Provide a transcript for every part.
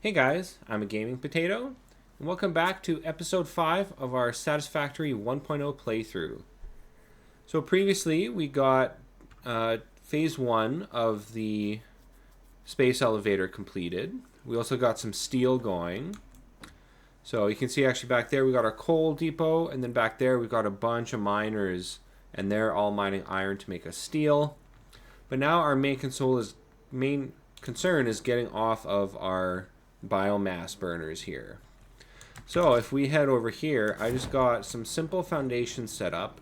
Hey guys, I'm a Gaming Potato, and welcome back to episode 5 of our Satisfactory 1.0 playthrough. So previously we got phase 1 of the space elevator completed. We also got some steel going. So you can see actually back there we got our coal depot, and then back there we got a bunch of miners, and they're all mining iron to make us steel. But now our main concern is getting off of our biomass burners here. So if we head over here, I just got some simple foundations set up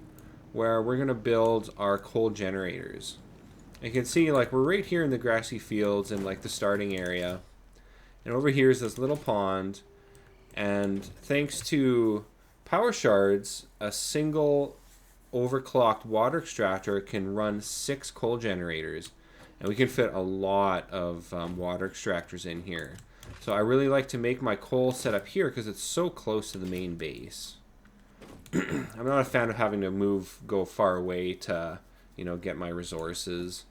where we're going to build our coal generators. You can see like we're right here in the grassy fields in like the starting area. And over here is this little pond. And thanks to power shards, a single overclocked water extractor can run 6 coal generators. And we can fit a lot of water extractors in here. So I really like to make my coal set up here because it's so close to the main base. I'm not a fan of having to go far away to, get my resources.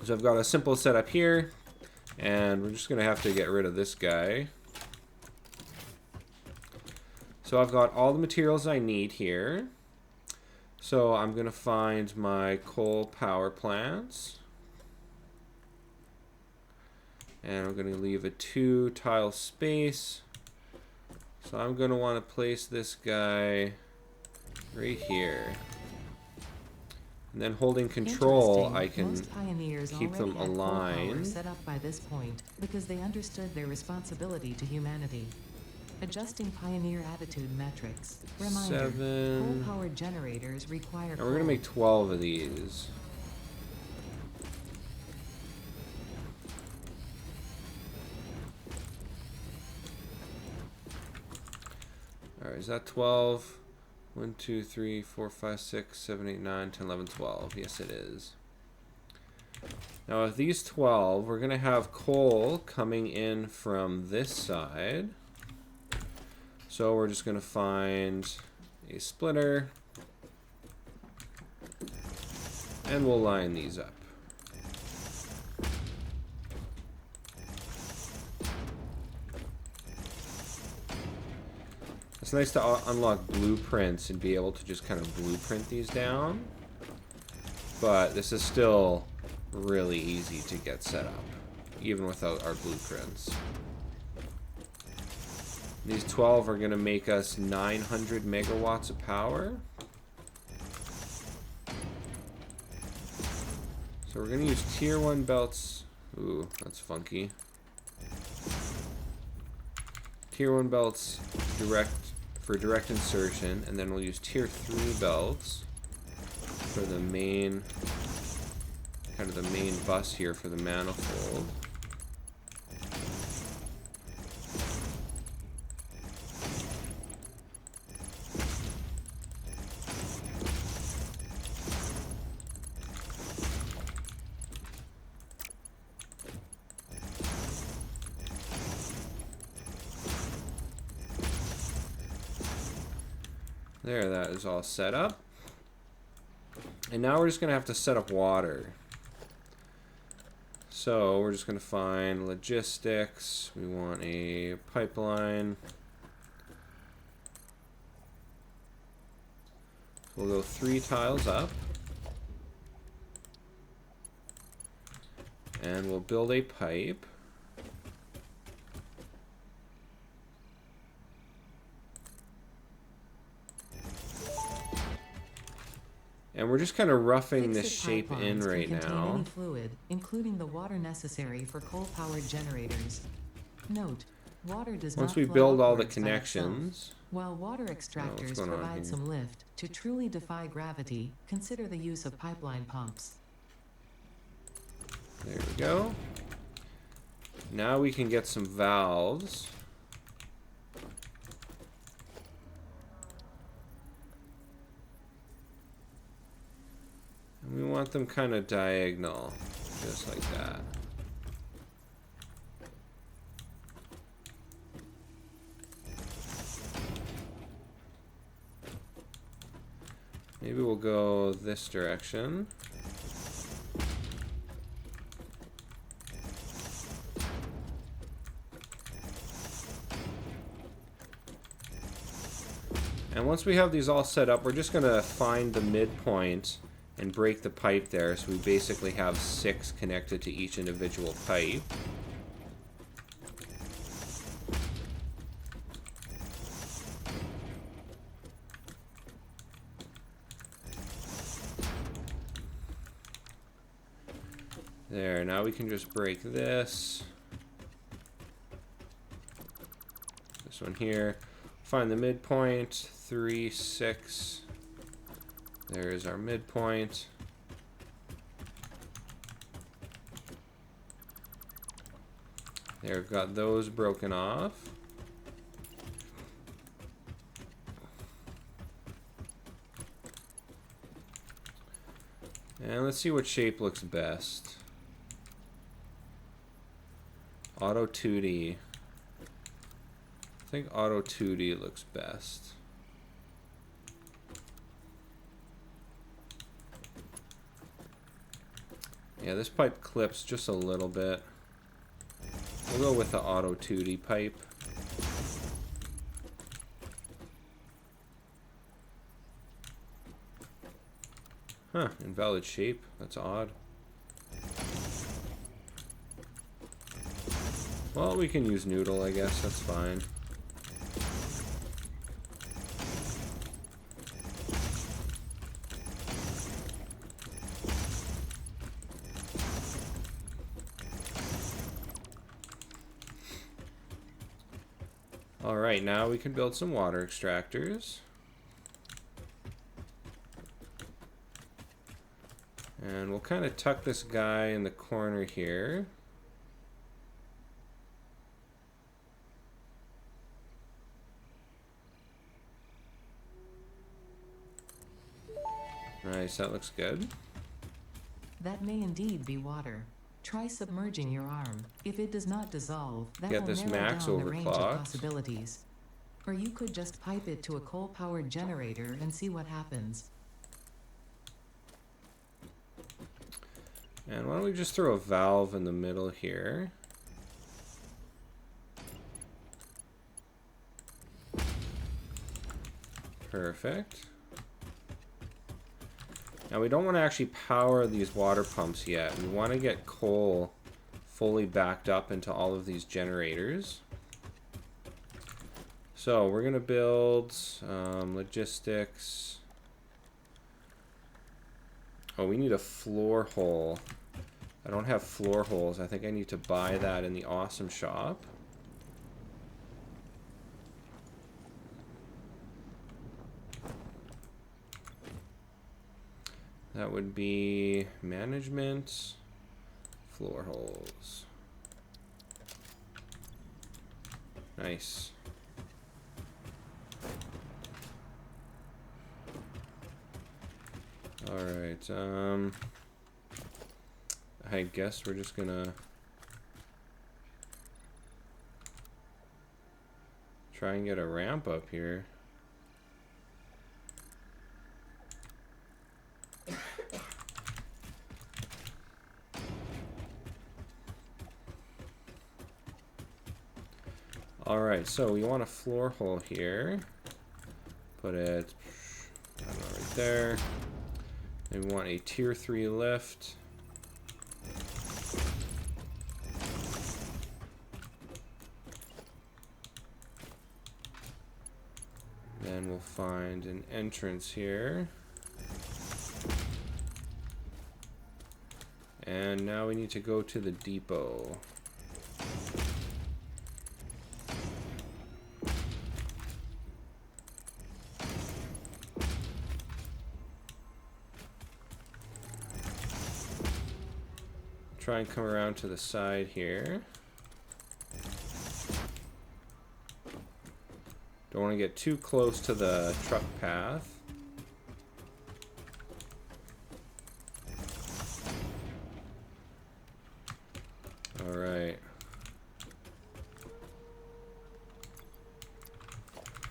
So I've got a simple setup here, and we're just going to have to get rid of this guy. So I've got all the materials I need here. So I'm going to find my coal power plants. And I'm going to leave a 2 tile space. So I'm going to want to place this guy right here. And then holding control, I can keep them aligned. Set up by this point because they understood their responsibility to humanity. Adjusting Pioneer attitude metrics. Reminder, 7. coal-powered generators require And we're going to make 12 of these. Alright, is that 12? 1, 2, 3, 4, 5, 6, 7, 8, 9, 10, 11, 12. Yes, it is. Now, with these 12, we're going to have coal coming in from this side. So we're just going to find a splitter. And we'll line these up. It's nice to unlock blueprints and be able to just kind of blueprint these down. But this is still really easy to get set up, even without our blueprints. These 12 are going to make us 900 megawatts of power. So we're going to use tier 1 belts. Ooh, that's funky. Tier 1 belts for direct insertion, and then we'll use tier 3 belts for the main, kind of the main bus here for the manifold. There, that is all set up. And now we're just going to have to set up water. So we're just going to find logistics. We want a pipeline. We'll go 3 tiles up. And we'll build a pipe. And we're just kind of roughing this shape in right now. Any fluid, including the water necessary for coal-powered generators. Note, water does not Once we flow build all the upwards by connections. itself. While water extractors provide some lift, to truly defy gravity, consider the use of pipeline pumps. There we go. Now we can get some valves. We want them kind of diagonal, just like that. Maybe we'll go this direction. And once we have these all set up, we're just going to find the midpoint and break the pipe there. So we basically have 6 connected to each individual pipe. There, now we can just break this. This one here. Find the midpoint, 3, 6. There's our midpoint. There, we've got those broken off. And let's see what shape looks best. Auto 2D. I think Auto 2D looks best. Yeah, this pipe clips just a little bit. We'll go with the Auto 2D pipe. Huh, invalid shape. That's odd. Well, we can use noodle, I guess. That's fine. Alright, now we can build some water extractors. And we'll kind of tuck this guy in the corner here. Nice, that looks good. That may indeed be water. Try submerging your arm. If it does not dissolve, that Get will this narrow max down the range of overclocked. possibilities. Or you could just pipe it to a coal-powered generator and see what happens. And why don't we just throw a valve in the middle here? Perfect. Now we don't want to actually power these water pumps yet. We want to get coal fully backed up into all of these generators. So we're going to build logistics. Oh, we need a floor hole. I don't have floor holes. I think I need to buy that in the awesome shop. That would be management, floor holes. Nice. All right. I guess we're just gonna try and get a ramp up here. Alright, so we want a floor hole here. Put it, I don't know, right there. And we want a tier 3 lift. Then we'll find an entrance here. And now we need to go to the depot. Try and come around to the side here. Don't want to get too close to the truck path. Alright.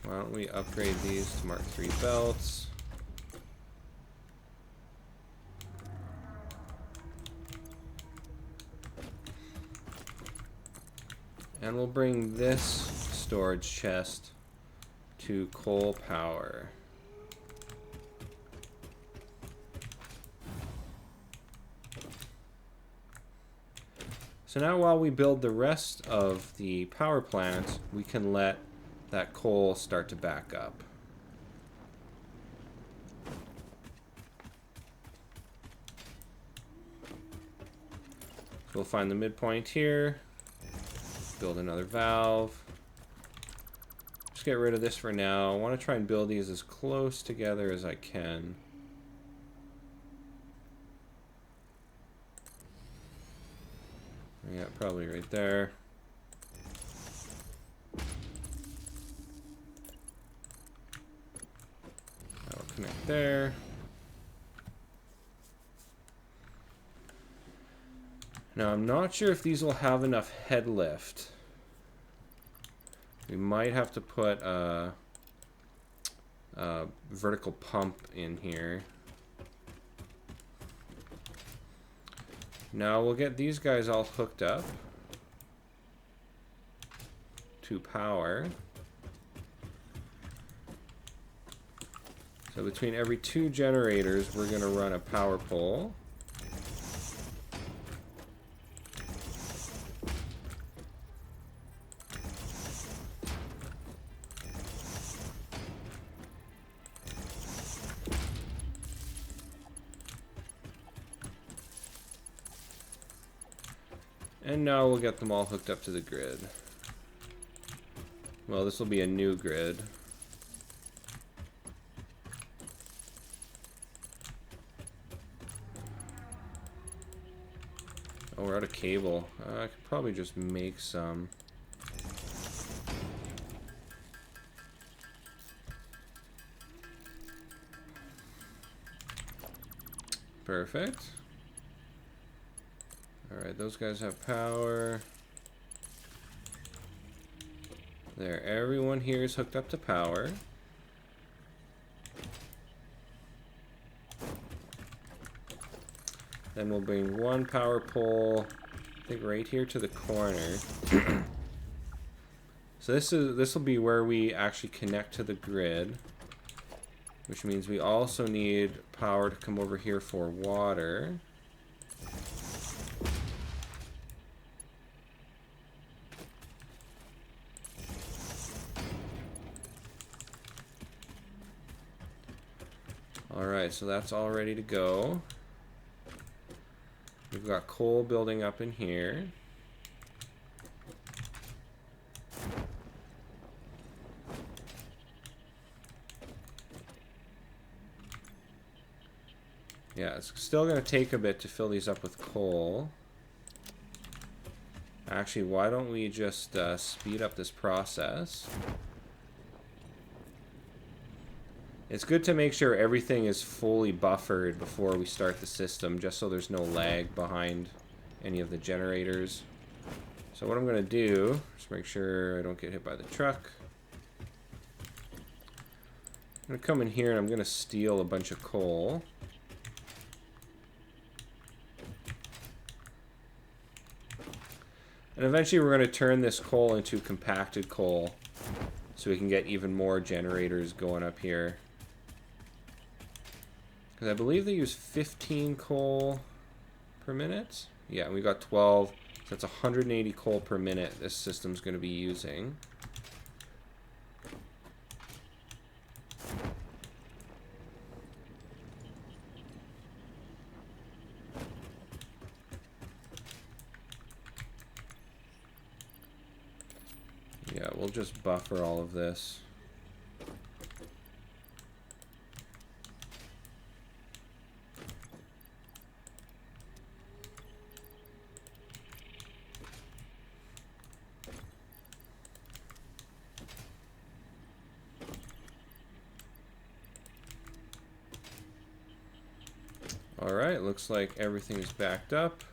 Why don't we upgrade these to Mark III belts? And we'll bring this storage chest to coal power. So now while we build the rest of the power plant, we can let that coal start to back up. So we'll find the midpoint here, build another valve. Just get rid of this for now. I want to try and build these as close together as I can. Yeah, probably right there. That'll connect there. Now, I'm not sure if these will have enough head lift. We might have to put a vertical pump in here. Now we'll get these guys all hooked up to power. So between every 2 generators, we're going to run a power pole. And now we'll get them all hooked up to the grid. Well, this will be a new grid. Oh, we're out of cable. I could probably just make some. Perfect. Alright, those guys have power. There, everyone here is hooked up to power. Then we'll bring one power pole, I think right here to the corner. So this will be where we actually connect to the grid, which means we also need power to come over here for water. Alright, so that's all ready to go. We've got coal building up in here. Yeah, it's still going to take a bit to fill these up with coal. Actually, why don't we just speed up this process? It's good to make sure everything is fully buffered before we start the system, just so there's no lag behind any of the generators. So what I'm going to do, just make sure I don't get hit by the truck. I'm going to come in here and I'm going to steal a bunch of coal. And eventually we're going to turn this coal into compacted coal so we can get even more generators going up here. Because I believe they use 15 coal per minute. Yeah, we got 12. So that's 180 coal per minute this system's going to be using. Yeah, we'll just buffer all of this. Alright, looks like everything is backed up.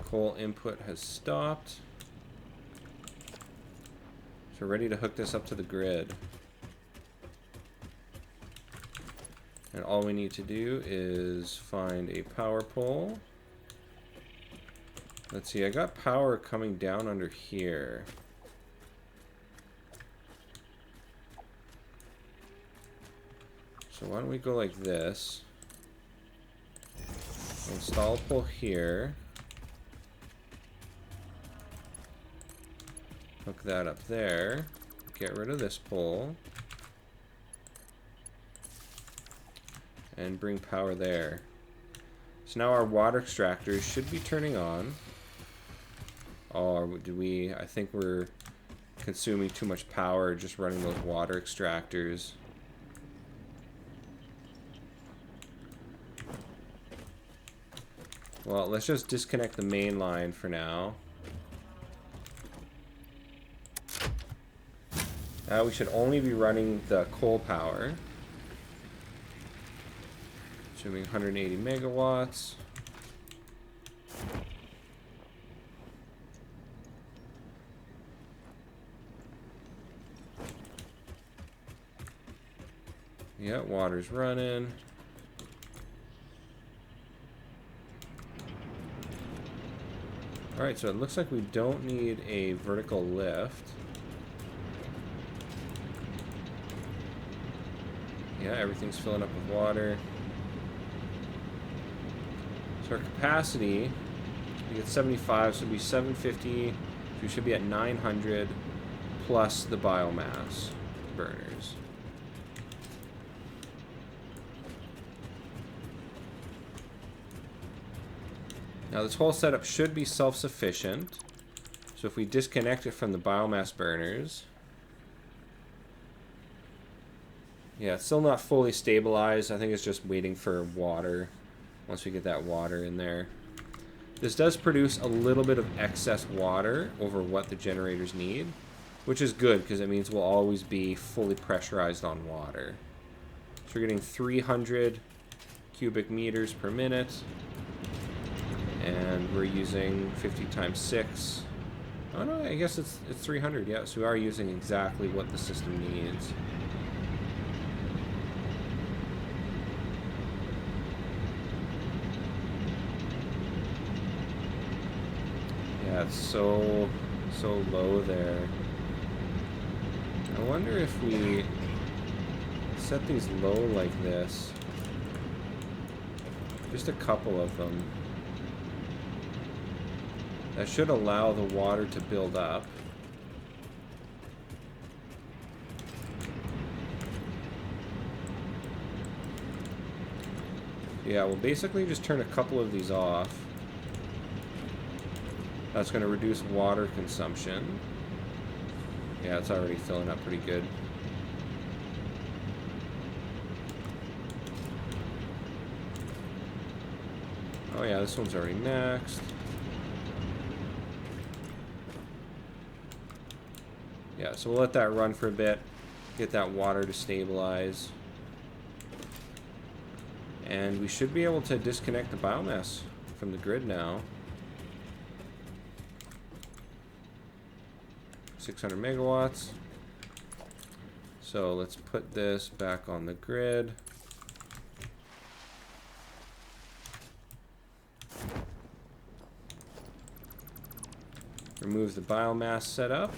Coal input has stopped. So we're ready to hook this up to the grid. And all we need to do is find a power pole. Let's see, I got power coming down under here. So why don't we go like this? Install a pole here. Hook that up there. Get rid of this pole. And bring power there. So now our water extractors should be turning on. Oh, did we? I think we're consuming too much power just running those water extractors. Well, let's just disconnect the main line for now. Now we should only be running the coal power. Assuming 180 megawatts. Yeah, water's running. Alright, so it looks like we don't need a vertical lift. Yeah, everything's filling up with water. So our capacity, we get 75, so it'll be 750. So we should be at 900 plus the biomass burners. Now this whole setup should be self-sufficient. So if we disconnect it from the biomass burners, yeah, it's still not fully stabilized. I think it's just waiting for water. Once we get that water in there. This does produce a little bit of excess water over what the generators need, which is good because it means we'll always be fully pressurized on water. So we're getting 300 cubic meters per minute. And we're using 50 times 6. Oh no, I guess it's 300, yeah. So we are using exactly what the system needs. Yeah, it's so low there. I wonder if we set these low like this. Just a couple of them. That should allow the water to build up. Yeah, we'll basically just turn a couple of these off. That's going to reduce water consumption. Yeah, it's already filling up pretty good. Oh yeah, this one's already maxed. Yeah, so we'll let that run for a bit, get that water to stabilize. And we should be able to disconnect the biomass from the grid now. 600 megawatts. So let's put this back on the grid. Remove the biomass setup.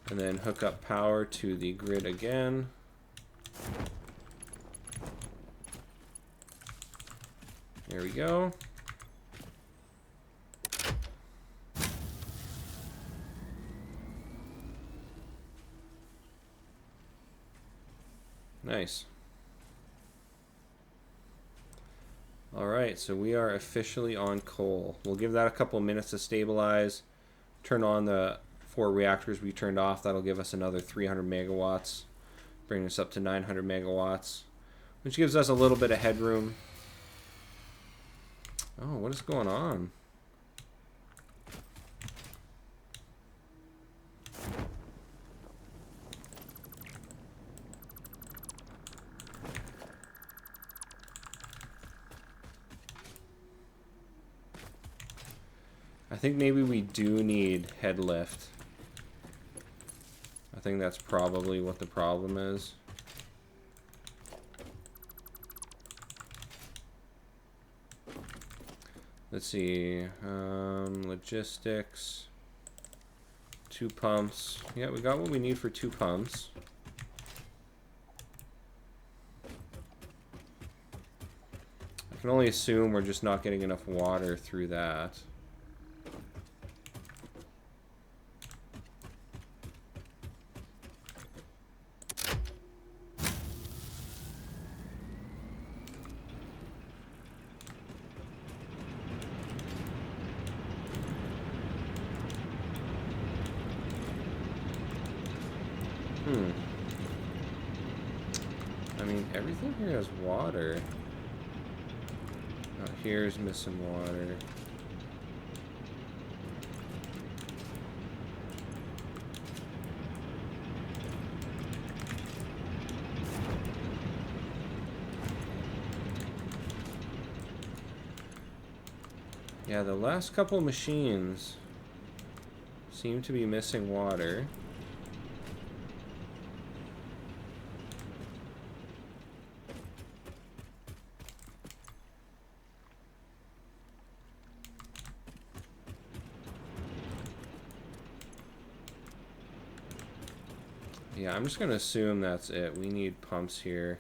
And then hook up power to the grid again. There we go. Nice. Alright, so we are officially on coal. We'll give that a couple of minutes to stabilize. Turn on the 4 reactors we turned off. That'll give us another 300 megawatts. Bring us up to 900 megawatts. Which gives us a little bit of headroom. Oh, what is going on? I think maybe we do need head lift. I think that's probably what the problem is. Let's see. Logistics. 2 pumps. Yeah, we got what we need for 2 pumps. I can only assume we're just not getting enough water through that. I mean, everything here has water. Oh, here's missing water. Yeah, the last couple machines seem to be missing water. Yeah, I'm just gonna assume that's it. We need pumps here.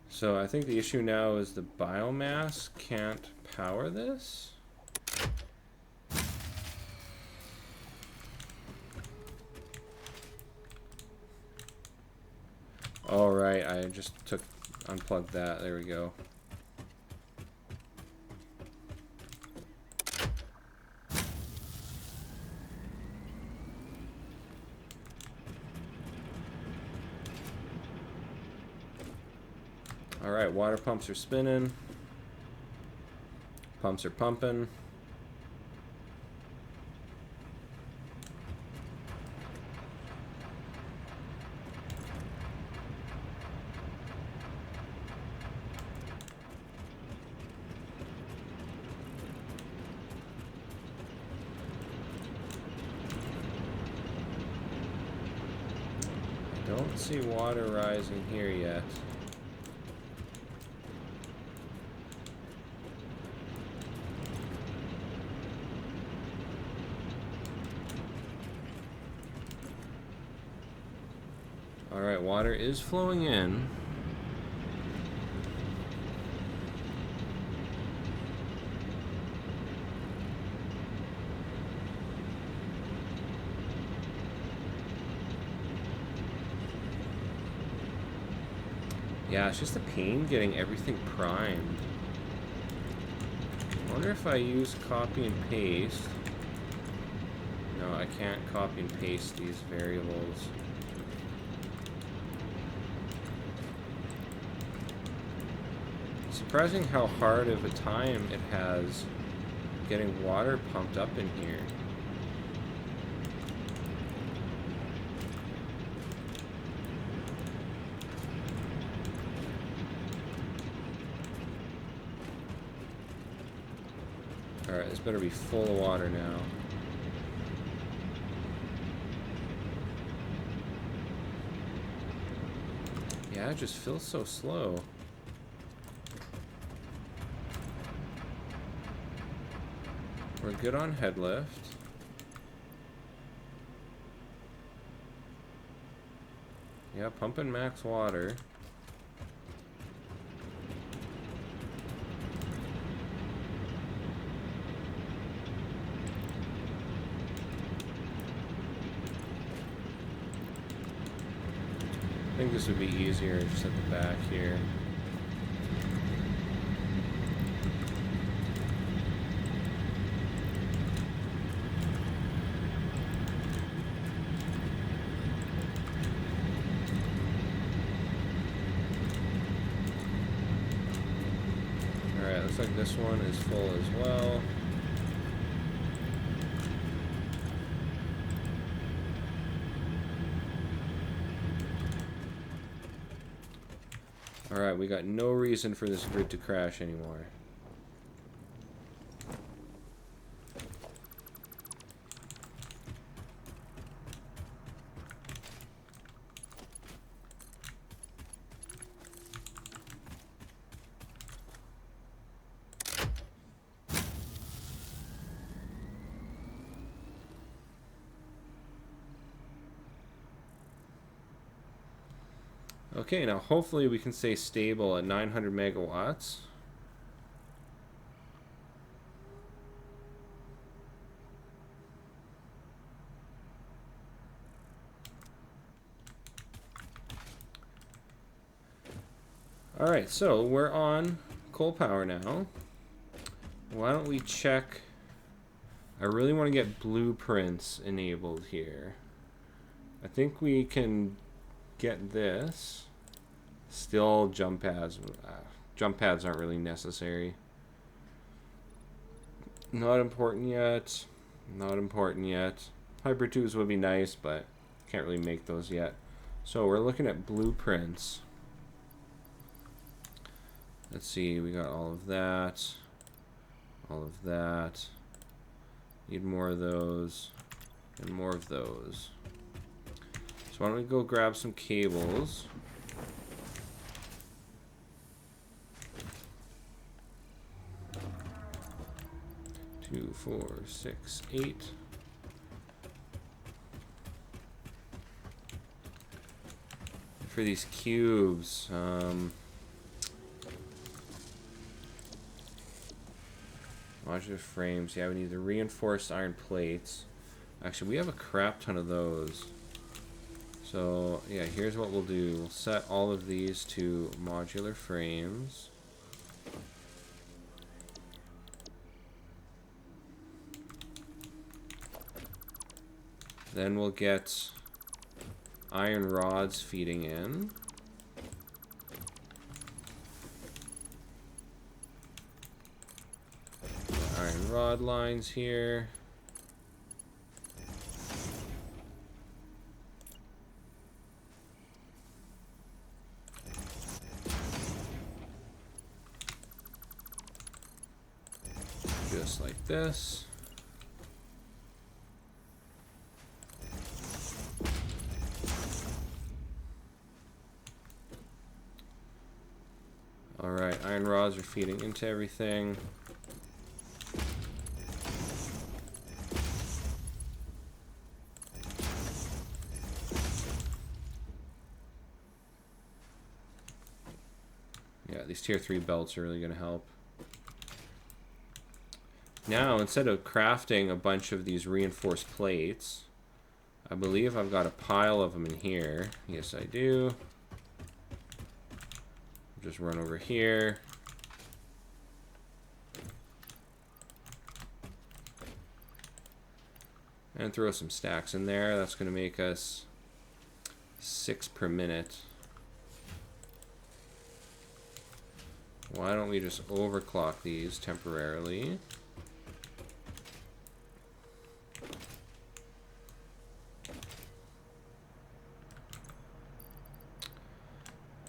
So I think the issue now is the biomass can't power this. All right, I just unplugged that. There we go. All right, water pumps are spinning. Pumps are pumping. Don't see water rising here yet. Alright, water is flowing in. Yeah, it's just a pain getting everything primed. I wonder if I use copy and paste. No, I can't copy and paste these variables. Surprising how hard of a time it has getting water pumped up in here. Alright, this better be full of water now. Yeah, it just feels so slow. We're good on head lift. Yeah, pumping max water. I think this would be easier just at the back here. Alright, looks like this one is full as well. Alright, we got no reason for this grid to crash anymore. Okay, now hopefully we can stay stable at 900 megawatts. Alright, so we're on coal power now. Why don't we check... I really want to get blueprints enabled here. I think we can get this. Still jump pads. Jump pads aren't really necessary. Not important yet. Not important yet. Hyper tubes would be nice, but can't really make those yet. So we're looking at blueprints. Let's see, we got all of that. All of that. Need more of those. And more of those. So why don't we go grab some cables. 2, 4, 6, 8. For these cubes, modular frames. Yeah, we need the reinforced iron plates. Actually, we have a crap ton of those. So, yeah, here's what we'll do. We'll set all of these to modular frames. Then we'll get iron rods feeding in. Iron rod lines here. Just like this. Alright, iron rods are feeding into everything. Yeah, these tier 3 belts are really going to help. Now, instead of crafting a bunch of these reinforced plates, I believe I've got a pile of them in here. Yes, I do. Just run over here. And throw some stacks in there. That's going to make us 6 per minute. Why don't we just overclock these temporarily?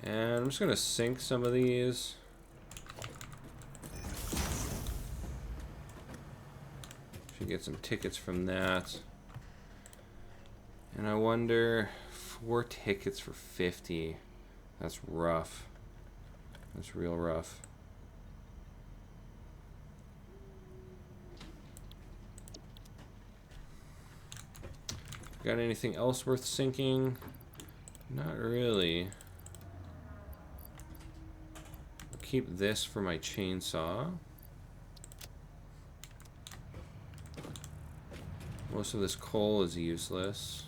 And I'm just going to sync some of these. Should get some tickets from that. And I wonder, 4 tickets for 50. That's rough. That's real rough. Got anything else worth syncing? Not really. I'll keep this for my chainsaw. Most of this coal is useless.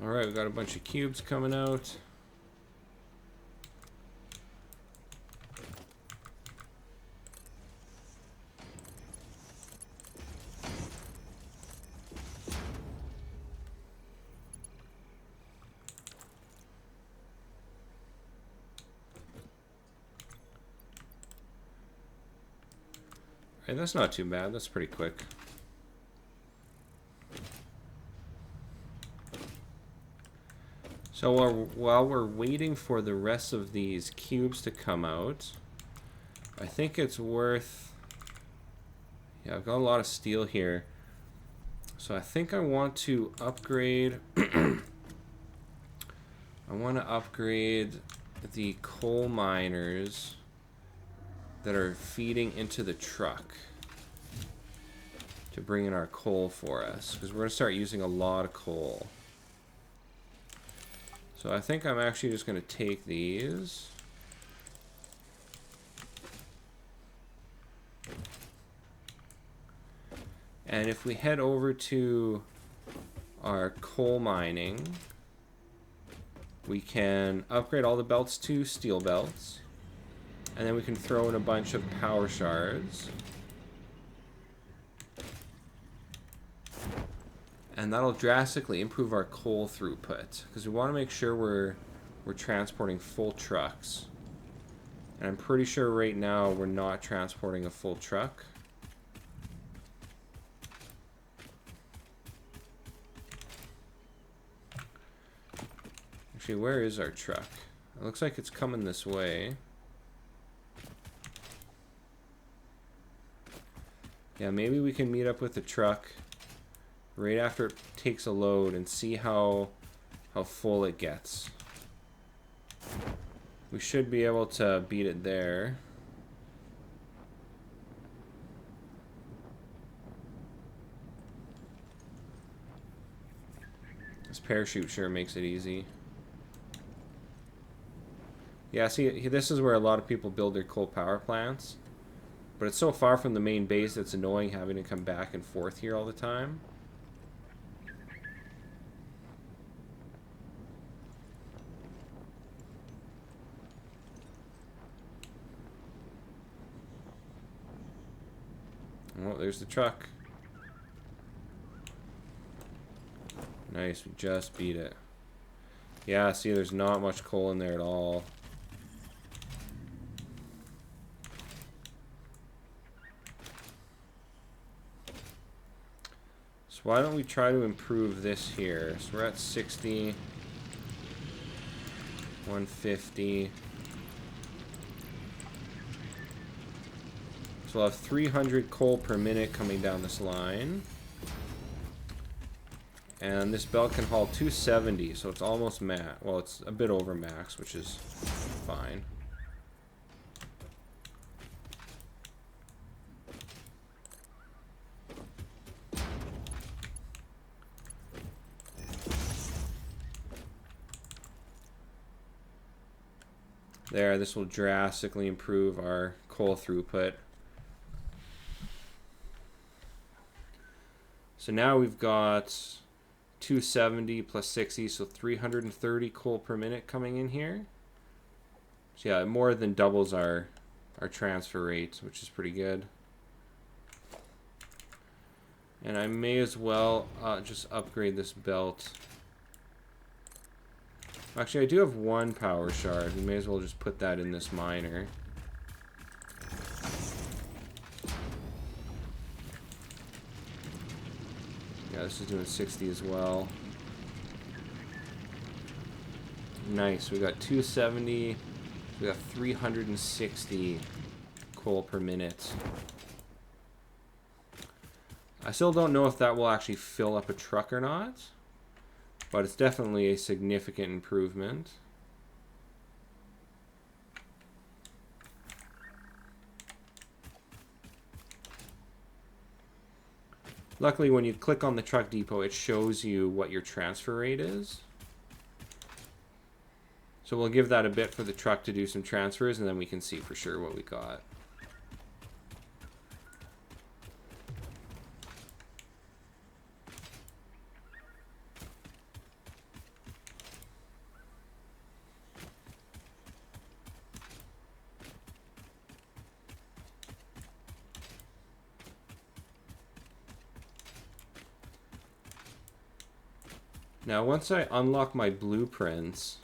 Alright, we got a bunch of cubes coming out. Right, that's not too bad. That's pretty quick. So while we're waiting for the rest of these cubes to come out, I think it's worth... Yeah, I've got a lot of steel here. So I think I want to upgrade... I want to upgrade the coal miners that are feeding into the truck to bring in our coal for us, because we're going to start using a lot of coal. So I think I'm actually just going to take these. And if we head over to our coal mining, we can upgrade all the belts to steel belts. And then we can throw in a bunch of power shards. And that'll drastically improve our coal throughput, because we want to make sure we're transporting full trucks. And I'm pretty sure right now we're not transporting a full truck. Actually, where is our truck? It looks like it's coming this way. Yeah, maybe we can meet up with the truck right after it takes a load and see how full it gets. We should be able to beat it there. This parachute sure makes it easy. Yeah, see, this is where a lot of people build their coal power plants. But it's so far from the main base it's annoying having to come back and forth here all the time. Oh, there's the truck. Nice, we just beat it. Yeah, see, there's not much coal in there at all. So why don't we try to improve this here? So we're at 60, 150. So we'll have 300 coal per minute coming down this line. And this belt can haul 270, so it's almost max. Well, it's a bit over max, which is fine. There, this will drastically improve our coal throughput. So now we've got 270 plus 60, so 330 coal per minute coming in here. So yeah, it more than doubles our transfer rate, which is pretty good. And I may as well just upgrade this belt. Actually, I do have one power shard. We may as well just put that in this miner. Yeah, this is doing 60 as well. Nice. We got 270. We got 360 coal per minute. I still don't know if that will actually fill up a truck or not, but it's definitely a significant improvement. Luckily, when you click on the truck depot, it shows you what your transfer rate is. So we'll give that a bit for the truck to do some transfers, and then we can see for sure what we got. Now, once I unlock my blueprints,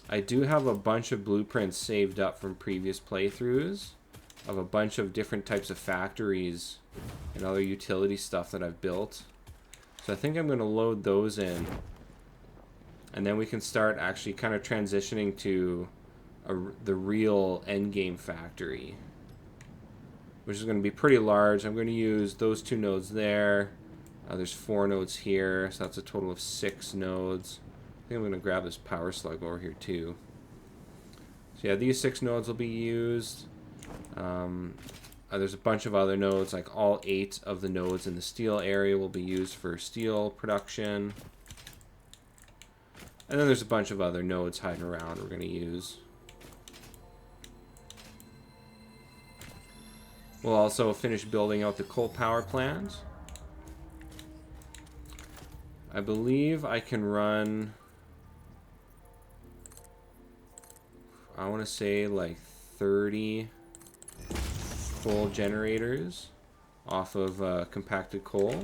I do have a bunch of blueprints saved up from previous playthroughs of a bunch of different types of factories and other utility stuff that I've built. So I think I'm going to load those in. And then we can start actually kind of transitioning to the real endgame factory, which is going to be pretty large. I'm going to use those 2 nodes there. There's 4 nodes here, so that's a total of 6 nodes. I think I'm going to grab this power slug over here too. So yeah, these 6 nodes will be used. There's a bunch of other nodes, like all 8 of the nodes in the steel area will be used for steel production. And then there's a bunch of other nodes hiding around we're going to use. We'll also finish building out the coal power plant. I believe I can run, I want to say like 30 coal generators off of compacted coal.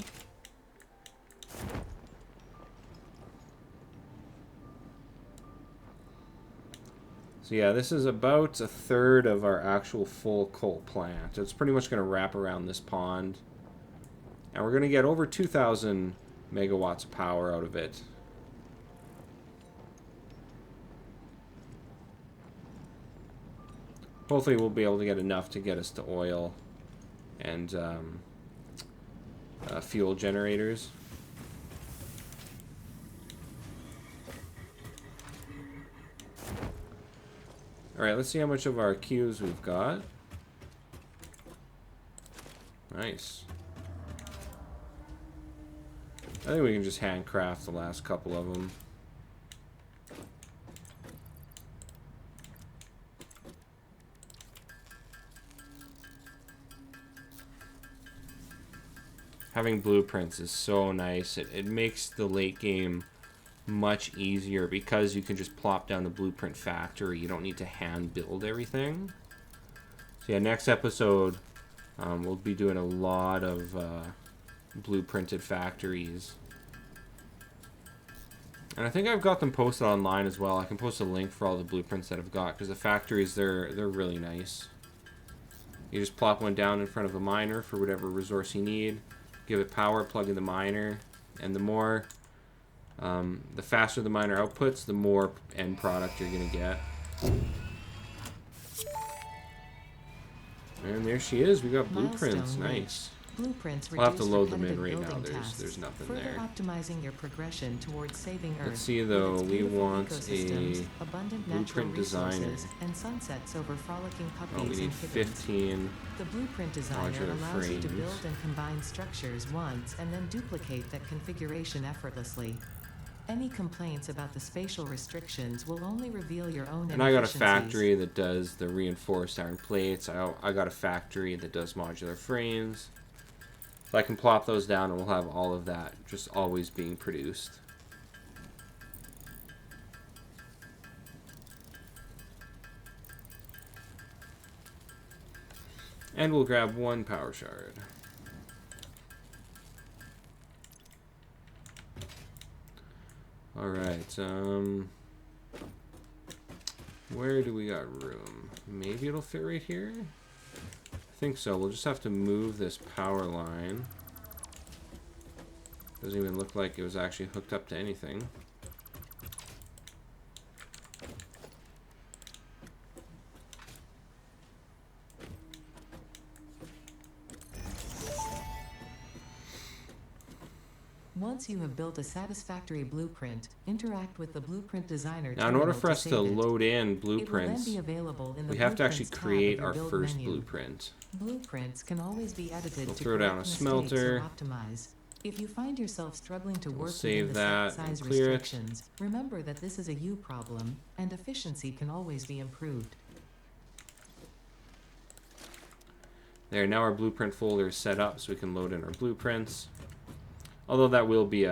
So yeah, this is about 1/3 of our actual full coal plant. It's pretty much going to wrap around this pond. And we're going to get over 2,000 megawatts of power out of it. Hopefully we'll be able to get enough to get us to oil and fuel generators. Alright, let's see how much of our cubes we've got. Nice. I think we can just handcraft the last couple of them. Having blueprints is so nice. It makes the late game much easier because you can just plop down the blueprint factory. You don't need to hand build everything. So yeah, next episode we'll be doing a lot of blueprinted factories. And I think I've got them posted online as well. I can post a link for all the blueprints that I've got because the factories, they're really nice. You just plop one down in front of a miner for whatever resource you need. Give it power, plug in the miner, and the faster the miner outputs, the more end product you're going to get. And there she is. We got blueprints. Nice. Blueprints I'll have to reduce load them in repetitive right now. building tasks, There's nothing further there. optimizing your progression towards saving Earth. Let's see though. With its We beautiful want a ecosystems, abundant natural blueprint designer. resources, and sunsets over frolicking Oh, puppies we need and kittens. 15. The blueprint designer modular allows you to frames. build and combine structures once and then duplicate that configuration effortlessly. Any complaints about the spatial restrictions will only reveal your own And I got a inefficiencies. factory that does the reinforced iron plates. I got a factory that does modular frames. So I can plop those down and we'll have all of that just always being produced. And we'll grab 1 power shard. Alright, where do we got room? Maybe it'll fit right here? I think so. We'll just have to move this power line. Doesn't even look like it was actually hooked up to anything. Once you have built a satisfactory blueprint, interact with the blueprint designer Now, in order terminal for us to save it. load in It will then blueprints, be available in the we have to actually Blueprints tab create of your our build first menu. blueprint. Blueprints can always be edited We'll to throw down correct a mistakes smelter. or optimize. If you find yourself struggling to work save within the that set and size clear it. restrictions, remember that this is a you problem, and efficiency can always be improved. There, now our blueprint folder is set up so we can load in our blueprints. Although that will be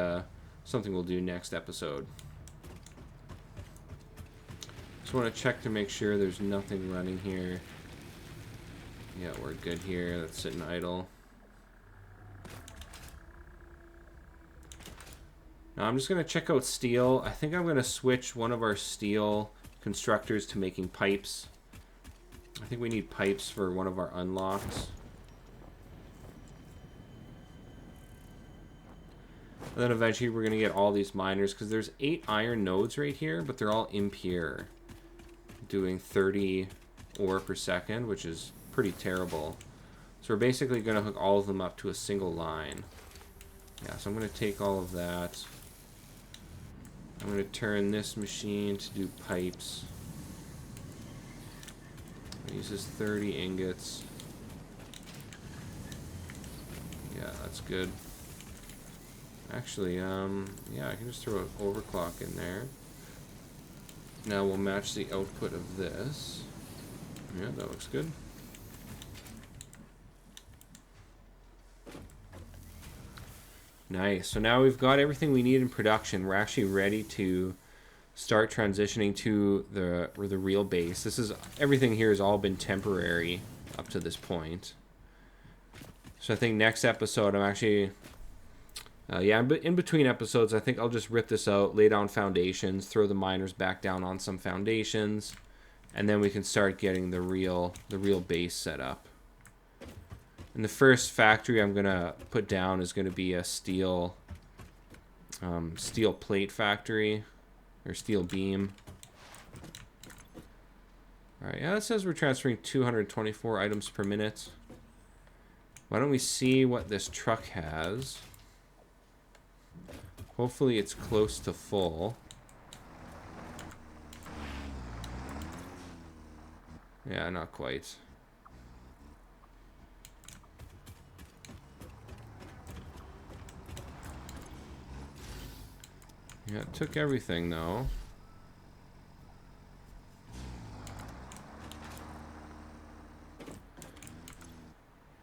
something we'll do next episode. Just want to check to make sure there's nothing running here. Yeah, we're good here. That's sitting idle. Now I'm just going to check out steel. I think I'm going to switch one of our steel constructors to making pipes. I think we need pipes for one of our unlocks. And then eventually we're going to get all these miners, because there's 8 iron nodes right here, but they're all impure. Doing 30 ore per second, which is pretty terrible. So we're basically going to hook all of them up to a single line. Yeah, so I'm going to take all of that. I'm going to turn this machine to do pipes. It uses 30 ingots. Yeah, that's good. Actually, yeah, I can just throw an overclock in there. Now we'll match the output of this. Yeah, that looks good. Nice. So now we've got everything we need in production. We're actually ready to start transitioning to the real base. This is, everything here has all been temporary up to this point. So I think next episode I'm actually, yeah, in between episodes I think I'll just rip this out, lay down foundations, throw the miners back down on some foundations, and then we can start getting the real base set up. And the first factory I'm gonna put down is gonna be a steel plate factory, or steel beam. All right, yeah, it says we're transferring 224 items per minute. Why don't we see what this truck has? Hopefully it's close to full. Yeah, not quite. Yeah, it took everything though.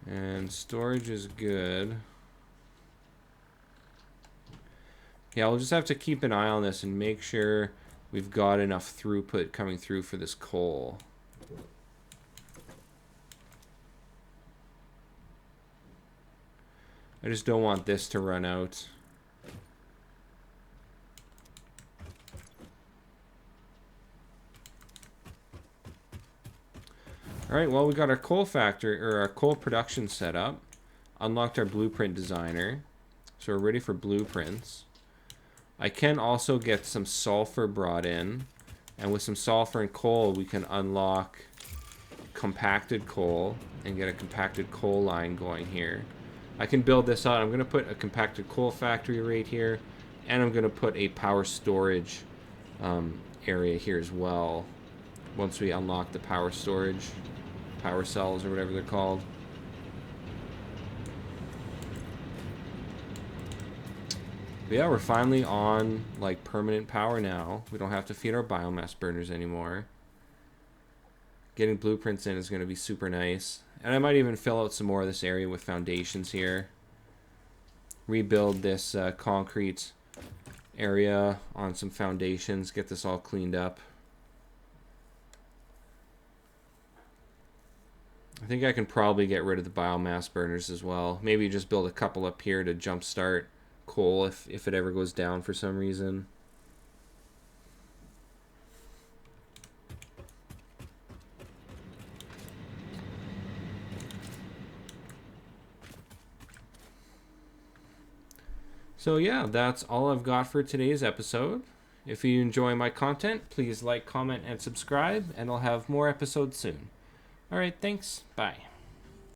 And storage is good. Yeah, we'll just have to keep an eye on this and make sure we've got enough throughput coming through for this coal. I just don't want this to run out. Alright, well, we got our coal factory, or our coal production set up. Unlocked our blueprint designer. So we're ready for blueprints. I can also get some sulfur brought in. And with some sulfur and coal, we can unlock compacted coal and get a compacted coal line going here. I can build this out. I'm going to put a compacted coal factory right here. And I'm going to put a power storage area here as well. Once we unlock the power storage, power cells or whatever they're called. But yeah, we're finally on like permanent power now. We don't have to feed our biomass burners anymore. Getting blueprints in is going to be super nice. And I might even fill out some more of this area with foundations here. Rebuild this concrete area on some foundations. Get this all cleaned up. I think I can probably get rid of the biomass burners as well. Maybe just build a couple up here to jumpstart coal if it ever goes down for some reason. So yeah, that's all I've got for today's episode. If you enjoy my content, please like, comment, and subscribe, and I'll have more episodes soon. Alright, thanks. Bye.